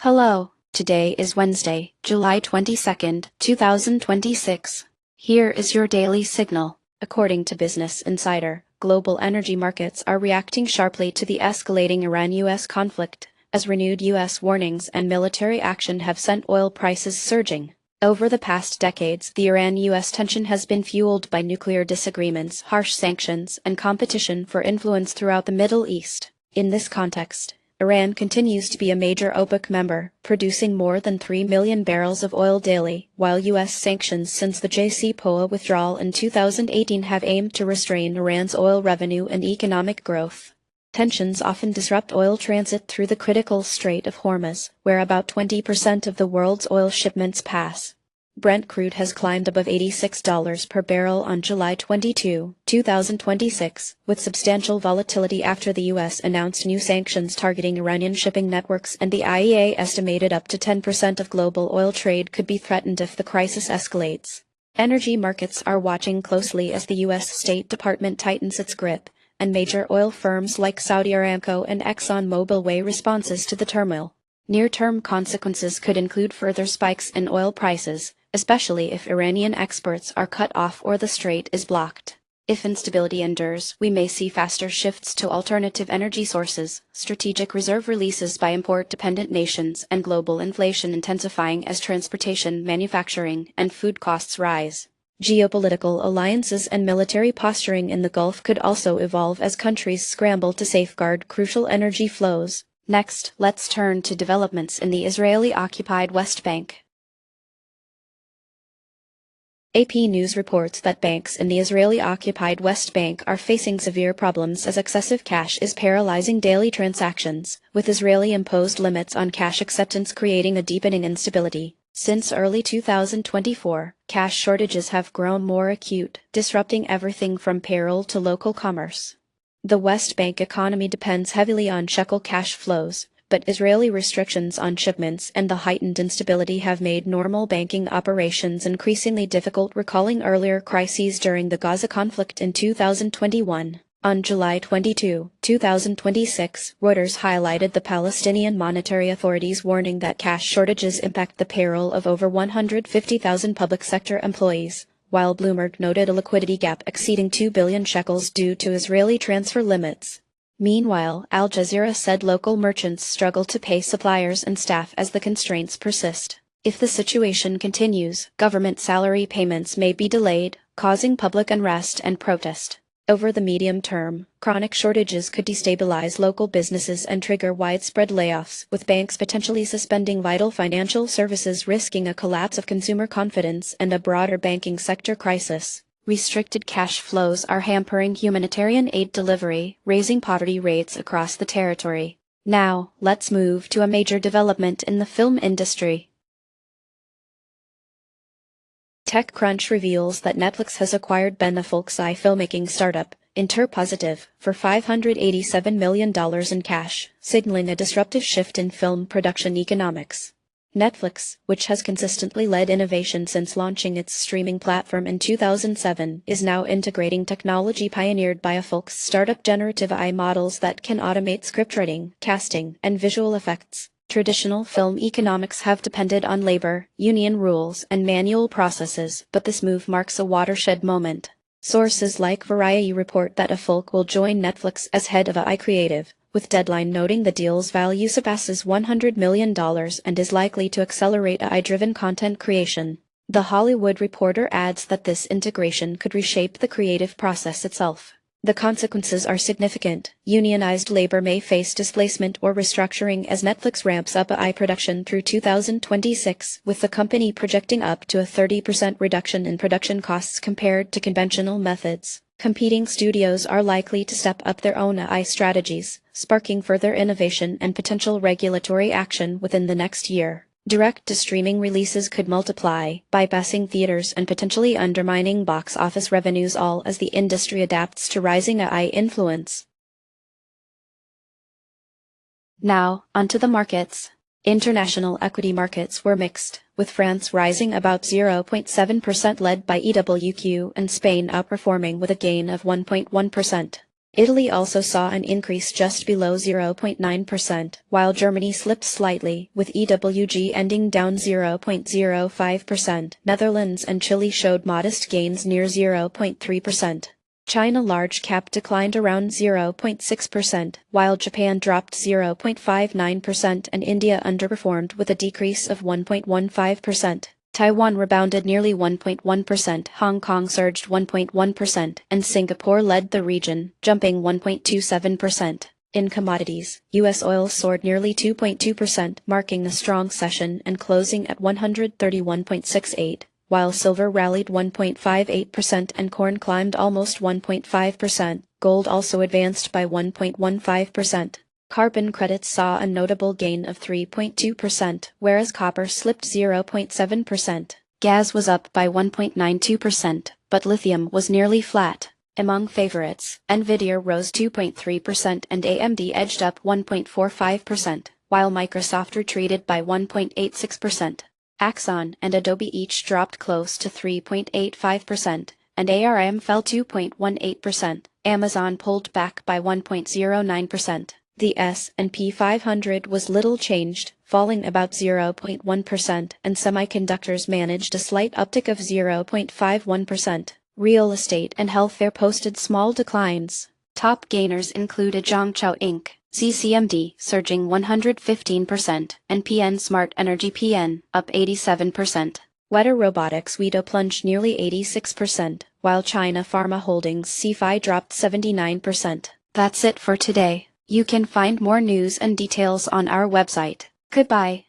Hello, today is Wednesday, July 22nd, 2026. Here is your daily signal. According to Business Insider, global energy markets are reacting sharply to the escalating Iran-US conflict, as renewed U.S. warnings and military action have sent oil prices surging. Over the past decades, the Iran-US tension has been fueled by nuclear disagreements, harsh sanctions, and competition for influence throughout the Middle East. In this context, Iran continues to be a major OPEC member, producing more than 3 million barrels of oil daily, while U.S. sanctions since the JCPOA withdrawal in 2018 have aimed to restrain Iran's oil revenue and economic growth. Tensions often disrupt oil transit through the critical Strait of Hormuz, where about 20% of the world's oil shipments pass. Brent crude has climbed above $86 per barrel on July 22, 2026, with substantial volatility after the U.S. announced new sanctions targeting Iranian shipping networks, and the IEA estimated up to 10% of global oil trade could be threatened if the crisis escalates. Energy markets are watching closely as the U.S. State Department tightens its grip, and major oil firms like Saudi Aramco and ExxonMobil weigh responses to the turmoil. Near-term consequences could include further spikes in oil prices, especially if Iranian exports are cut off or the strait is blocked. If instability endures, we may see faster shifts to alternative energy sources, strategic reserve releases by import-dependent nations, and global inflation intensifying as transportation, manufacturing, and food costs rise. Geopolitical alliances and military posturing in the Gulf could also evolve as countries scramble to safeguard crucial energy flows. Next, let's turn to developments in the Israeli-occupied West Bank. AP News reports that banks in the Israeli-occupied West Bank are facing severe problems as excessive cash is paralyzing daily transactions, with Israeli-imposed limits on cash acceptance creating a deepening instability. Since early 2024, cash shortages have grown more acute, disrupting everything from payroll to local commerce. The West Bank economy depends heavily on shekel cash flows, but Israeli restrictions on shipments and the heightened instability have made normal banking operations increasingly difficult, recalling earlier crises during the Gaza conflict in 2021. On July 22, 2026, Reuters highlighted the Palestinian Monetary Authority's warning that cash shortages impact the payroll of over 150,000 public sector employees, while Bloomberg noted a liquidity gap exceeding 2 billion shekels due to Israeli transfer limits. Meanwhile, Al Jazeera said local merchants struggle to pay suppliers and staff as the constraints persist. If the situation continues, government salary payments may be delayed, causing public unrest and protest. Over the medium term, chronic shortages could destabilize local businesses and trigger widespread layoffs, with banks potentially suspending vital financial services, risking a collapse of consumer confidence and a broader banking sector crisis. Restricted cash flows are hampering humanitarian aid delivery, raising poverty rates across the territory. Now, let's move to a major development in the film industry. TechCrunch reveals that Netflix has acquired Benefolksci filmmaking startup, Interpositive, for $587 million in cash, signaling a disruptive shift in film production economics. Netflix, which has consistently led innovation since launching its streaming platform in 2007, is now integrating technology pioneered by a Folks startup, generative AI models that can automate scriptwriting, casting, and visual effects. Traditional film economics have depended on labor, union rules, and manual processes, but this move marks a watershed moment. Sources like Variety report that Afolk will join Netflix as head of AI Creative, with Deadline noting the deal's value surpasses $100 million and is likely to accelerate AI-driven content creation. The Hollywood Reporter adds that this integration could reshape the creative process itself. The consequences are significant. Unionized labor may face displacement or restructuring as Netflix ramps up AI production through 2026, with the company projecting up to a 30% reduction in production costs compared to conventional methods. Competing studios are likely to step up their own AI strategies, sparking further innovation and potential regulatory action within the next year. Direct-to-streaming releases could multiply, bypassing theaters and potentially undermining box office revenues, all as the industry adapts to rising AI influence. Now, onto the markets. International equity markets were mixed, with France rising about 0.7% led by EWQ and Spain outperforming with a gain of 1.1%. Italy also saw an increase just below 0.9%, while Germany slipped slightly, with EWG ending down 0.05%. Netherlands and Chile showed modest gains near 0.3%. China large cap declined around 0.6%, while Japan dropped 0.59% and India underperformed with a decrease of 1.15%. Taiwan rebounded nearly 1.1%, Hong Kong surged 1.1%, and Singapore led the region, jumping 1.27%. In commodities, U.S. oil soared nearly 2.2%, marking a strong session and closing at $131.68, while silver rallied 1.58% and corn climbed almost 1.5%. Gold also advanced by 1.15%. Carbon credits saw a notable gain of 3.2%, whereas copper slipped 0.7%. Gas was up by 1.92%, but lithium was nearly flat. Among favorites, Nvidia rose 2.3% and AMD edged up 1.45%, while Microsoft retreated by 1.86%. Axon and Adobe each dropped close to 3.85%, and ARM fell 2.18%. Amazon pulled back by 1.09%. The S&P 500 was little changed, falling about 0.1%, and semiconductors managed a slight uptick of 0.51%. Real estate and healthcare posted small declines. Top gainers included Zhongchao Inc., CCMD surging 115%, and PN Smart Energy PN up 87%. Weta Robotics Wedo plunged nearly 86%, while China Pharma Holdings CFI dropped 79%. That's it for today. You can find more news and details on our website. Goodbye.